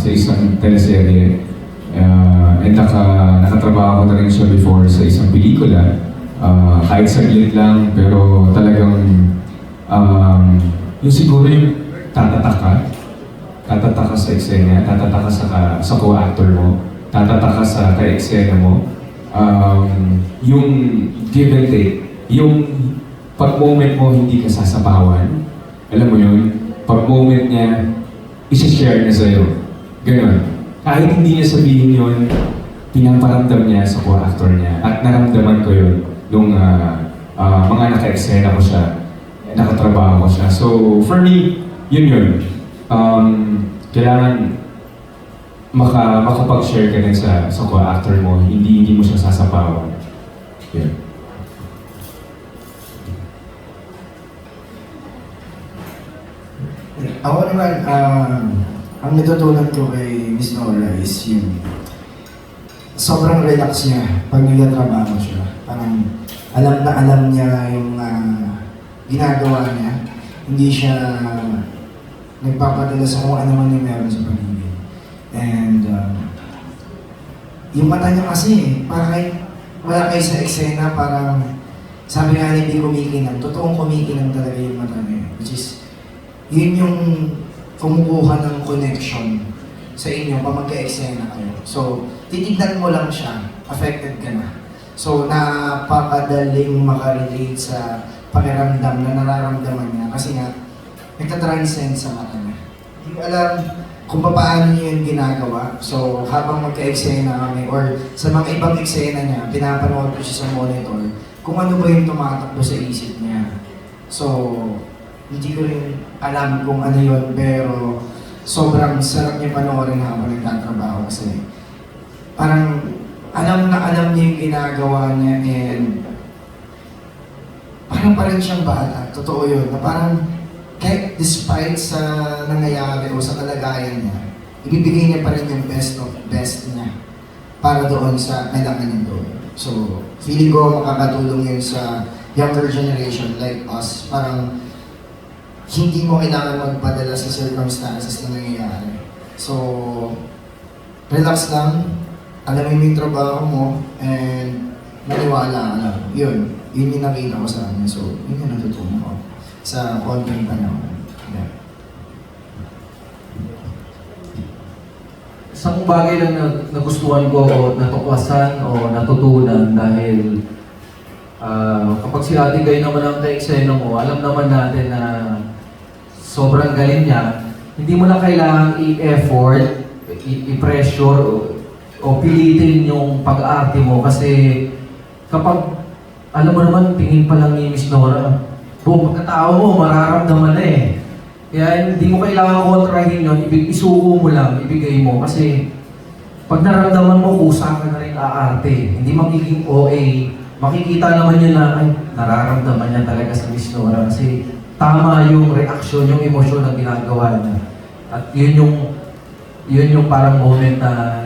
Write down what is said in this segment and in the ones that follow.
sa isang teleserye. And nakatrabaho ko na rin siya before sa isang pelikula. Kahit saglit lang, pero talagang yung siguro yung tatatak ka sa eksena, tatatak ka sa co-actor mo, tatatak ka sa ka-eksena mo. Yung give and take, yung pag-moment mo hindi ka sasapawan, alam mo yun, pag-moment niya, isa-share niya sa'yo. Ganon. Kahit hindi niya sabihin yun, pinaparamdam niya sa co-actor niya. At naramdaman ko yun nung mga naka-eksena ko siya, nakatrabaho ko siya. So, for me, yun. Kailangan makapag-share ka din sa co-actor mo, hindi mo siya sasapawan. Yeah. Ako naman, ang natutunan ko kay Miss Nora is yung sobrang relax niya pag nagtatrabaho siya. Parang alam niya yung ginagawa niya. Hindi siya nagpapadala sa kung ano man yung meron sa paligid. And yung mata niya kasi, parang kahit wala kayo sa eksena, parang sabi nga hindi kumikinang, totoong kumikinang talaga yung mata niya. Which is, yun yung kumukuha ng connection sa inyo pag magka-eksena kayo. So, titignan mo lang siya, affected ka na. So, napakadaling makarelate sa pakiramdam na nararamdaman niya kasi nga, nagtatranscend sa mata niya. Hindi ko alam kung paano niya yung ginagawa. So, habang magka-eksena kami or sa mga ibang eksena niya, pinapanood ko siya sa monitor, kung ano ba yung tumatakbo sa isip niya. So, hindi ko rin alam kung ano yun, pero sobrang sarap niya panoorin habang nagtatrabaho kasi parang alam na alam niya yung ginagawa niya and parang pa rin siyang bata. Totoo yun, na parang kahit despite sa nangyayari o sa kalagayan niya, ibibigay niya pa rin yung best of best niya para doon sa kailangan niya doon. So, feeling ko makakatulong yun sa younger generation like us. Parang hindi mo kailangan magpadala sa circumstances na nangyayari. So, relax lang, alamin mo yung trabaho mo, and maniwala ka lang. Yun yung nakita ko sa kanya. So, yun yung natutunan ko sa konting panahon. Yeah. Isang bagay lang na nagustuhan ko o natuklasan o natutunan dahil kapag si Ate Guy naman ang ka-eksena mo, alam naman natin na sobrang galing niya, hindi mo na kailangang i-effort, i-pressure, o pilitin yung pag-arte mo kasi kapag, alam mo naman, tingin pa lang ni Miss Nora, buong pagkatao mo, mararamdaman na eh. Kaya hindi mo kailangan kontrahin yun, isuko mo lang, ibigay mo kasi pag naramdaman mo, kusa ka na rin aarte. Hindi magiging OA, makikita naman yun na, ay, nararamdaman niya talaga sa Miss Nora kasi tama yung reaksyon, yung emosyon na ginagawa niya. At yun yung parang moment na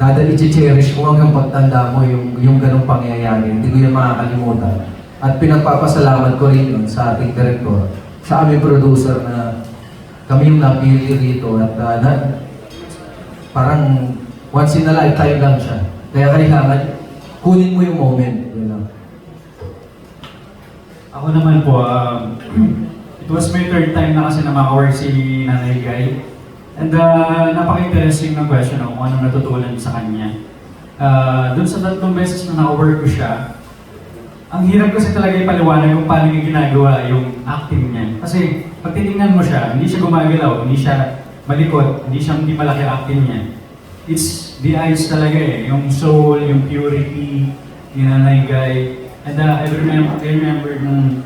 i-cherish ko hanggang pagtanda mo yung ganong pangyayari. Hindi ko yun makakalimutan. At pinagpapasalamat ko rin yun sa ating director, sa aming producer na kami yung napili rito at parang once in a lifetime lang siya. Kaya kailangan kunin mo yung moment. Yun lang. Ako naman po, it was my third time na kasi na maka-work si Nanay Guy. And napaka-interesting ng question kung ano natutunan sa kanya. Doon sa 3 beses na naka-work ko siya, ang hirap kasi talaga ipaliwanag kung paano niya ginagawa yung acting niya. Kasi pag titingnan mo siya, hindi siya gumagalaw, hindi siya malikot, hindi malaki acting niya. It's the eyes talaga eh, yung soul, yung purity, ni Nanay Guy. And I remember nung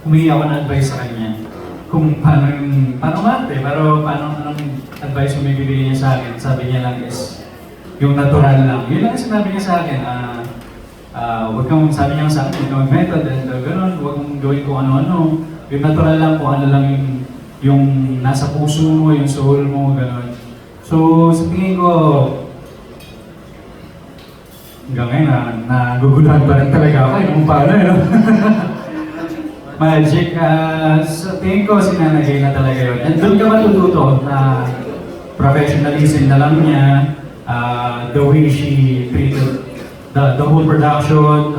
humingi ako ng advice sa kanya kung paano umarte, pero anong advice yung bibigay niya sa akin. Sabi niya lang is, yung natural lang. Yun lang sinabi niya sa akin, sabi niya sa akin, huwag kang mag-method, and gano'n, huwag mong gawin kung ano-ano. Yung natural lang, kung ano lang yung nasa puso mo, yung soul mo, gano'n. So, sa tingin ko, hanggang ngayon, naguguluhan pa rin talaga ako kung paano, Magic, sa tingin ko, sinanagay na talaga yun. And doon ka matututo na professionalism na lang niya, the way she treated the whole production,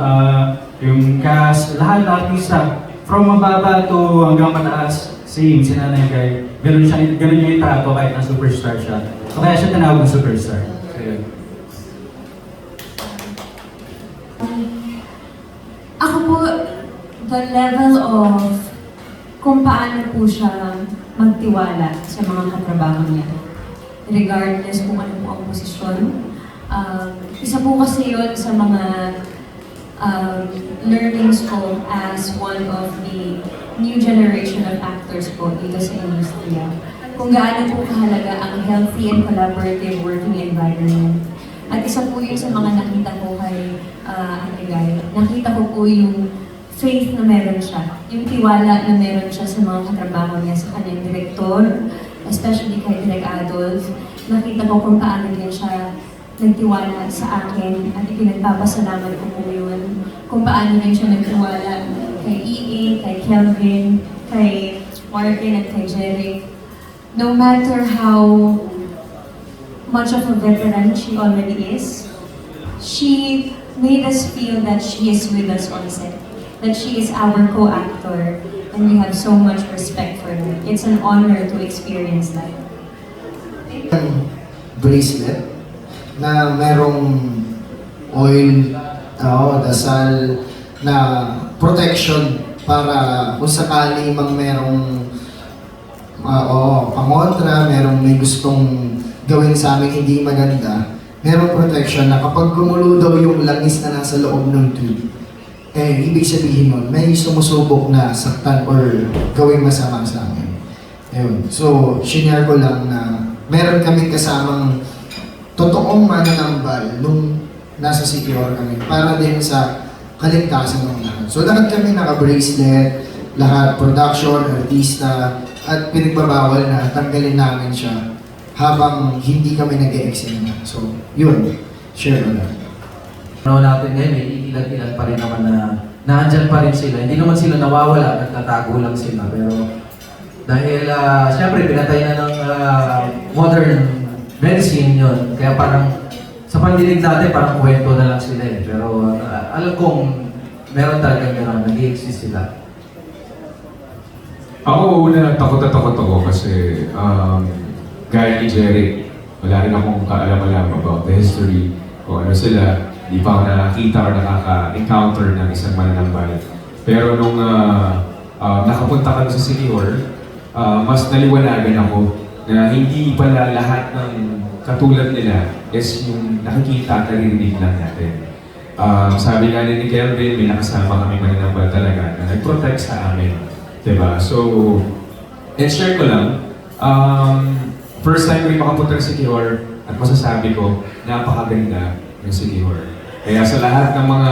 yung cast, lahat artista, from mababa to hanggang mataas, same, si Nanay Guy. Ganun yung trato kahit na superstar siya. So kaya siya tinawag ng superstar. Ayun. Ako po, the level of kung paano po siya magtiwala sa mga katrabaho niya. Regardless kung ano po ang posisyon. Isa po kasi yun sa mga learnings ko as one of the new generation of actors po dito sa industriya. Kung gaano po kahalaga ang healthy and collaborative working environment. At isa po yun sa mga nakita ko kay Ate Guy. Nakita ko po yung faith na meron siya. Yung tiwala na meron siya sa mga katrabaho niya, sa kanyang direktor, especially kay Direk Adolf. Nakita ko kung paano din siya nagtiwala sa akin at ipinagpapasalamat ko po yun. Kung paano din siya nagtiwala kay EA, kay Kelvin, kay Martin at kay Jeric. No matter how much of a veteran she already is, she made us feel that she is with us on set, that she is our co-actor, and we have so much respect for her. It's an honor to experience that. Bracelet na merong oil, dasal na protection para kung sakali mang merong pangontra, merong may gustong gawin sa amin hindi maganda, merong protection na kapag gumulo daw yung langis na nasa loob ng tube, ibig sabihin nun, may sumusubok na saktan or gawing masama sa amin. Ayun. So, shinare ko lang na meron kaming kasamang totoong mananambal nung nasa City Hall kami para din sa kaligtasan ng lahat. So, lahat kami naka-bracelet, lahat, production, artista, at pinagbabawal na tanggalin namin siya habang hindi kami nag-e-eksena. So, yun. Share ko lang. Ano natin ngayon, may ilan-ilan pa rin naman na naandyan pa rin sila. Hindi naman sila nawawala, nagtatago lang sila. Pero dahil, siyempre, pinatay na ng modern medicine yun. Kaya parang, sa pandinig natin, parang kwento na lang sila eh. Pero alam kong meron talagang gano'n, nag-i-exist sila. Ako una, takot na takot ako kasi gaya ni Jerry, wala rin akong kaalam-alam about the history, kung ano sila, di pa ako nakakita or nakaka-encounter ng isang mananambal. Pero nung nakapunta ka sa City Hall, mas naliwanagan ako na hindi pala lahat ng katulad nila is yung nakikita at naririnig lang natin. Sabi nga ni Kelvin, may nakasama kami mananambal talaga na nag-protect sa amin. Diba? So, share ko lang, first time ko makapunta ng City Hall at masasabi ko, napakaganda ng City Hall. Kaya sa lahat ng mga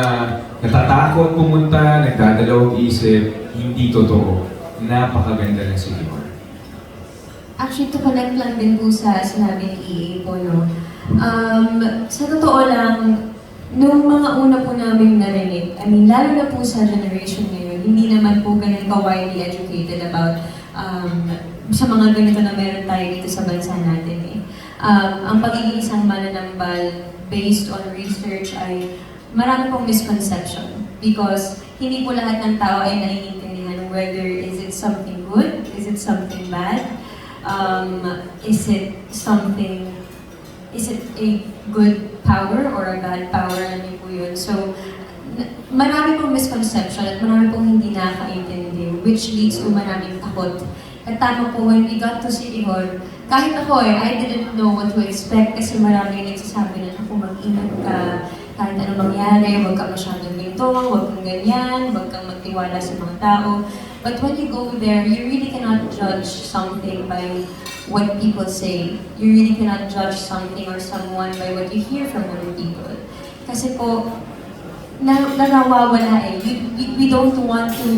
natatakot pumunta, nagdadalawang isip, hindi totoo, napakaganda ng City Hall. Actually, to connect lang din po sa sinabi ni EA po, no? Sa totoo lang, nung mga una po namin narinig, lalo na po sa generation ngayon, hindi naman po ganun ka-widely educated about sa mga ganito na meron tayo dito sa bansa natin eh. Ang pagiging isang mananambal based on research ay marami pong misconception because hindi po lahat ng tao ay naiintindihan whether is it something good, is it something bad, is it a good power or a bad power, ano po yun. So, marami pong misconception at marami pong hindi nakakaintindi, which leads to maraming takot. At tama po, when we got to City Hall, kahit ako I didn't know what to expect kasi marami nagsasabi na ako mag-ingat ka, kahit ano mangyari, huwag ka masyadong ganito, huwag kang ganyan, huwag kang magtiwala sa mga tao. But when you go there, you really cannot judge something by what people say. You really cannot judge something or someone by what you hear from other people. Kasi po, nawawala eh. We don't want to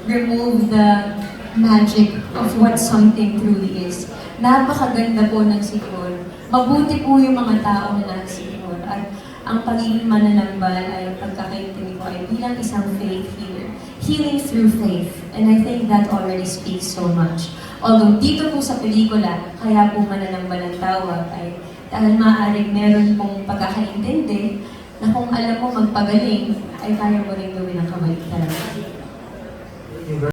remove the magic of what something truly is. Napakaganda po ng City Hall. Mabuti po yung mga tao na nasa City Hall. At ang pagiging mananambal ay pagkakaintindi ko ay bilang isang faith healer. Healing through faith. And I think that already speaks so much Although dito po sa pelikula, kaya po mananamba ng tawag ay dahil maaaring meron pong pagkakaintindi na kung alam mo magpagaling, ay kaya mo rin gawin ang